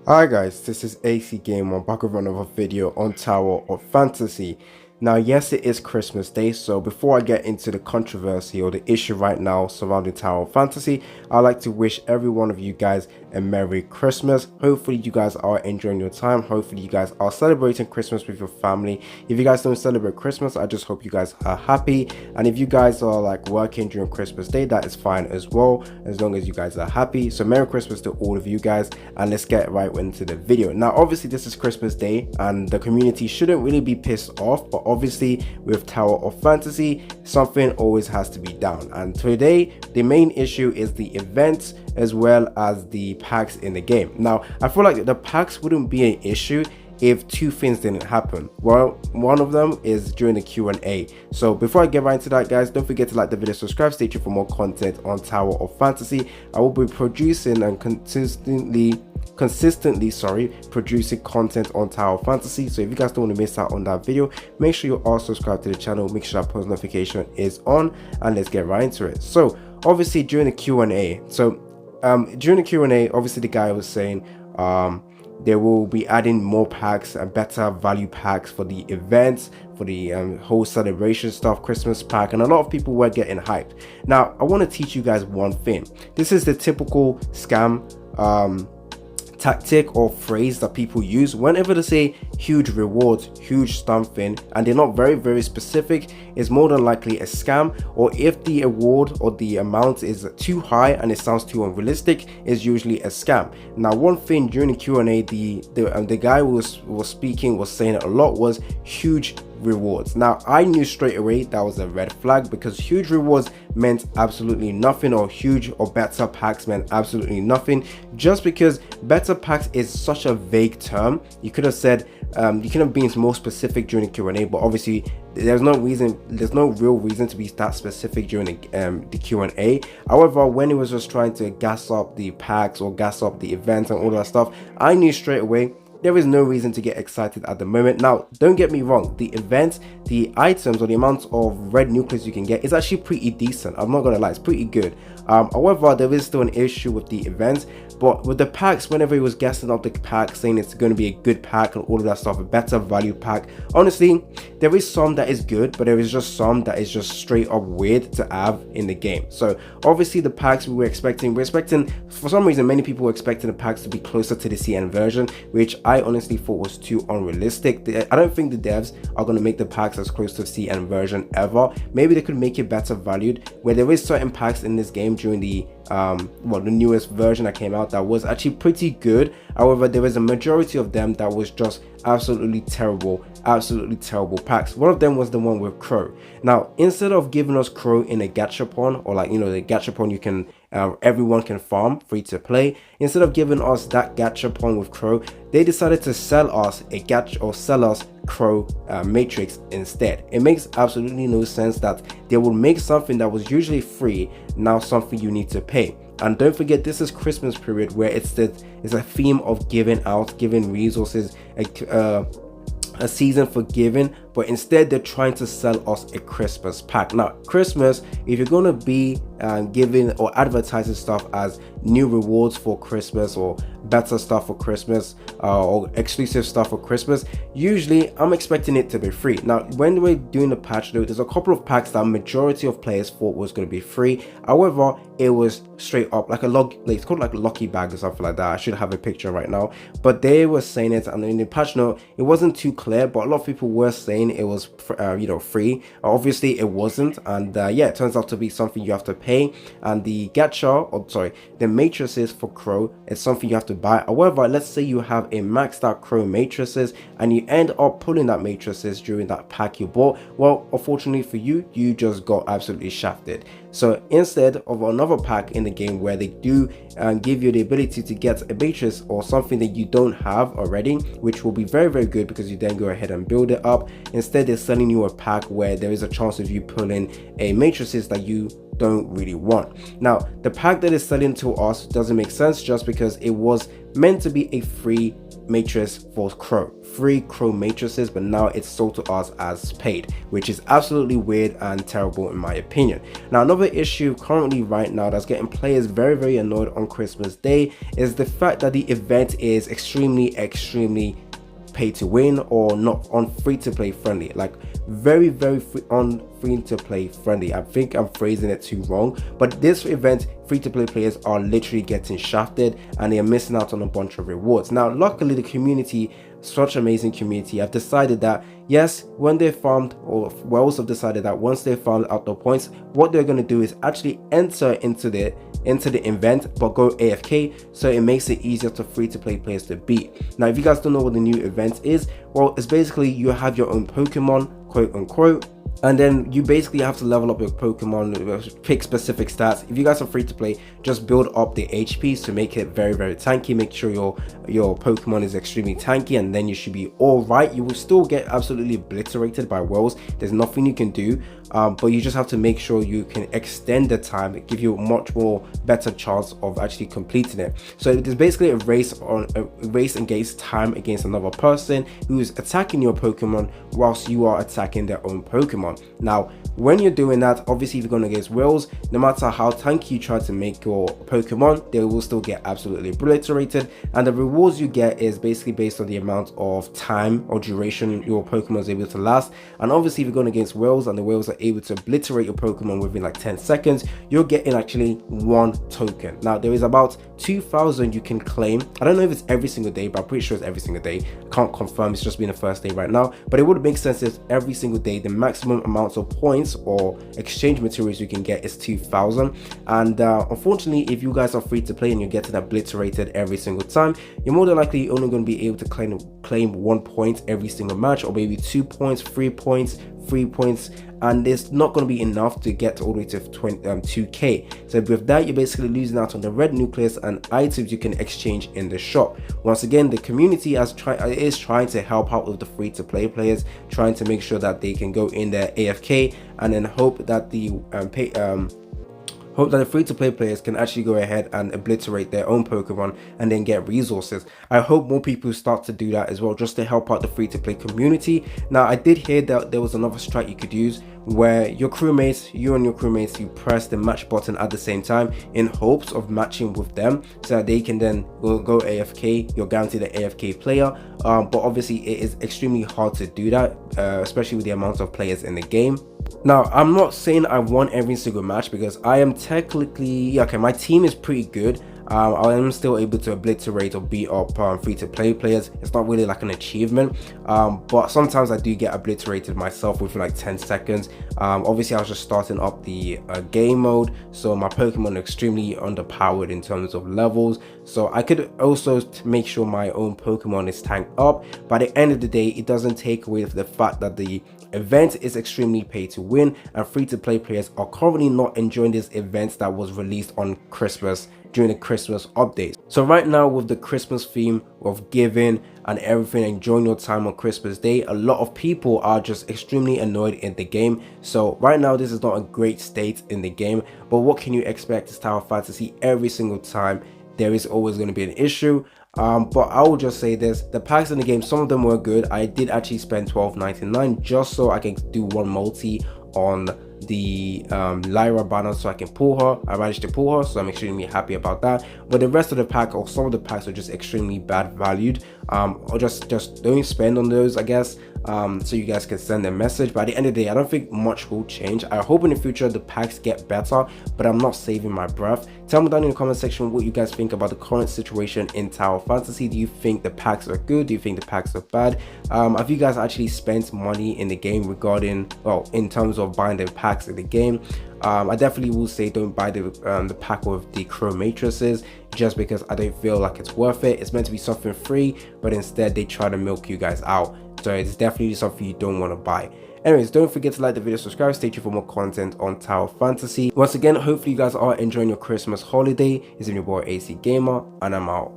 Hi guys, this is AC Gamer back with another video on Tower of Fantasy. Now yes, it is Christmas Day, so before I get into the controversy or the issue right now surrounding Tower of Fantasy, I'd like to wish every one of you guys a Merry Christmas. Hopefully you guys are enjoying your time. Hopefully you guys are celebrating Christmas with your family. If you guys don't celebrate Christmas, I just hope you guys are happy. And if you guys are like working during Christmas Day, that is fine as well, as long as you guys are happy. So Merry Christmas to all of you guys, and let's get right into the video. Now obviously this is Christmas Day and the community shouldn't really be pissed off, but obviously with Tower of Fantasy, something always has to be done. And today the main issue is the events as well as the packs in the game. Now I feel like the packs wouldn't be an issue if two things didn't happen. Well, one of them is during the Q&A. So before I get right into that, guys, don't forget to like the video, subscribe, stay tuned for more content on Tower of Fantasy. I will be producing and consistently producing content on Tower of Fantasy. So if you guys don't want to miss out on that video, make sure you are subscribed to the channel, make sure that post notification is on, and let's get right into it. So obviously during the Q&A, obviously the guy was saying they will be adding more packs and better value packs for the events, for the whole celebration stuff, Christmas pack, and a lot of people were getting hyped. Now I want to teach you guys one thing. This is the typical scam tactic or phrase that people use whenever they say huge rewards, huge something, and they're not very specific. Is more than likely a scam, or if the award or the amount is too high and it sounds too unrealistic, is usually a scam. Now one thing during the Q&A, the guy who was saying a lot was huge rewards. Now I knew straight away that was a red flag, because huge rewards meant absolutely nothing, or huge or better packs meant absolutely nothing. Just because better packs is such a vague term, you could have said you could have been more specific during the Q&A, but obviously there's no real reason to be that specific during the Q&A. However, when he was just trying to gas up the packs or gas up the events and all that stuff, I knew straight away there is no reason to get excited at the moment. Now don't get me wrong, the events, the items, or the amount of red nucleus you can get is actually pretty decent. I'm not gonna lie, it's pretty good. However, there is still an issue with the events. But with the packs, whenever he was gassing up the pack, saying it's going to be a good pack and all of that stuff, a better value pack, honestly there is some that is good, but there is just some that is just straight up weird to have in the game. So obviously the packs we're expecting, for some reason many people were expecting the packs to be closer to the CN version, which I honestly thought was too unrealistic. I don't think the devs are going to make the packs as close to CN version ever. Maybe they could make it better valued, where there is certain packs in this game during the the newest version that came out that was actually pretty good. However, there was a majority of them that was just absolutely terrible packs. One of them was the one with Crow. Now instead of giving us Crow in a gachapon, or like, you know, the gachapon you can everyone can farm free to play, instead of giving us that gachapon with Crow, they decided to sell us a gacha, or sell us Crow matrix instead. It makes absolutely no sense that they will make something that was usually free now something you need to pay. And don't forget, this is Christmas period, where it's a theme of giving resources, a season for giving, but instead they're trying to sell us a Christmas pack. Now Christmas, if you're going to be giving or advertising stuff as new rewards for Christmas, or better stuff for Christmas, or exclusive stuff for Christmas, usually I'm expecting it to be free. Now when we're doing the patch note, there's a couple of packs that majority of players thought was going to be free. However, it was straight up like it's called like a lucky bag or something like that. I should have a picture right now, but they were saying it, and in the patch note it wasn't too clear, but a lot of people were saying it was free. Obviously it wasn't, and yeah, it turns out to be something you have to pay. And the gacha, or sorry, the matrices for Crow, is something you have to buy. However, let's say you have a maxed out Crow matrices and you end up pulling that matrices during that pack you bought, well, unfortunately for you, you just got absolutely shafted. So instead of another pack in the game where they do give you the ability to get a matrix or something that you don't have already, which will be very good because you then go ahead and build it up, instead they're selling you a pack where there is a chance of you pulling a matrices that you don't really want. Now the pack that is selling to us doesn't make sense, just because it was meant to be a free matrix for crow, 3 crow matrices, but now it's sold to us as paid, which is absolutely weird and terrible in my opinion. Now another issue currently right now that's getting players very annoyed on Christmas Day is the fact that the event is extremely pay to win, or not on free to play friendly, like very free to play friendly. I think I'm phrasing it too wrong, but this event, free to play players are literally getting shafted and they are missing out on a bunch of rewards. Now luckily the community, such amazing community, have decided that yes, when they farmed, or Wells have decided that once they farmed out the points, what they're going to do is actually enter into the event but go AFK, so it makes it easier for free to play players to beat. Now if you guys don't know what the new event is, well, it's basically you have your own Pokemon, quote unquote, and then you basically have to level up your Pokemon, pick specific stats. If you guys are free to play, just build up the HPs to make it very tanky. Make sure your Pokemon is extremely tanky, and then you should be all right. You will still get absolutely obliterated by Wells. There's nothing you can do, but you just have to make sure you can extend the time, give you a much more better chance of actually completing it. So it is basically a race against time against another person who is attacking your Pokemon whilst you are attacking their own Pokemon. Now when you're doing that, obviously if you're going against Wells, no matter how tanky you try to make your Pokemon, they will still get absolutely obliterated, and the rewards you get is basically based on the amount of time or duration your Pokemon is able to last. And obviously if you're going against Wells and the Wells are able to obliterate your Pokemon within like 10 seconds, you're getting actually 1 token. Now there is about 2,000 you can claim. I don't know if it's every single day, but I'm pretty sure it's every single day. I can't confirm, it's just been the first day right now, but it would make sense if every single day the maximum amount of points or exchange materials you can get is 2,000. And unfortunately, if you guys are free to play and you're getting obliterated every single time, you're more than likely only going to be able to claim 1 point every single match, or maybe 2 points, 3 points, 3 points, and it's not going to be enough to get all the way to 2k. So with that, you're basically losing out on the red nucleus and items you can exchange in the shop. Once again, the community is trying to help out with the free to play players, trying to make sure that they can go in there AFK and then hope that the free-to-play players can actually go ahead and obliterate their own Pokemon and then get resources. I hope more people start to do that as well, just to help out the free-to-play community. Now I did hear that there was another strat you could use where you and your crewmates, you press the match button at the same time in hopes of matching with them, so that they can then go AFK. You're guaranteed an AFK player, but obviously it is extremely hard to do that, especially with the amount of players in the game. Now I'm not saying I won every single match, because I am technically, okay, my team is pretty good. I am still able to obliterate or beat up free-to-play players. It's not really like an achievement, but sometimes I do get obliterated myself within like 10 seconds. Obviously I was just starting up the game mode, so my Pokemon are extremely underpowered in terms of levels, so I could also make sure my own Pokemon is tanked up. By the end of the day, it doesn't take away the fact that the event is extremely pay to win, and free-to-play players are currently not enjoying this event that was released on Christmas during the Christmas updates. So right now, with the Christmas theme of giving and everything, enjoying your time on Christmas Day, a lot of people are just extremely annoyed in the game. So right now, this is not a great state in the game, but what can you expect? It's Tower Fantasy. Every single time there is always going to be an issue. But I will just say this, the packs in the game, some of them were good. I did actually spend $12.99 just so I can do one multi on the Lyra banner, so I can pull her. I managed to pull her, so I'm extremely happy about that. But the rest of the pack, or some of the packs, are just extremely bad valued, or just don't spend on those, I guess, so you guys can send a message. But at the end of the day, I don't think much will change. I hope in the future the packs get better, but I'm not saving my breath. Tell me down in the comment section what you guys think about the current situation in Tower Fantasy. Do you think the packs are good? Do you think the packs are bad? Have you guys actually spent money in the game regarding, well, in terms of buying the packs in the game? I definitely will say don't buy the pack with the crow matrices, just because I don't feel like it's worth it. It's meant to be something free, but instead they try to milk you guys out, so it's definitely something you don't want to buy. Anyways, don't forget to like the video, subscribe, stay tuned for more content on Tower Fantasy. Once again, hopefully you guys are enjoying your Christmas holiday. It's been your boy AC Gamer, and I'm out.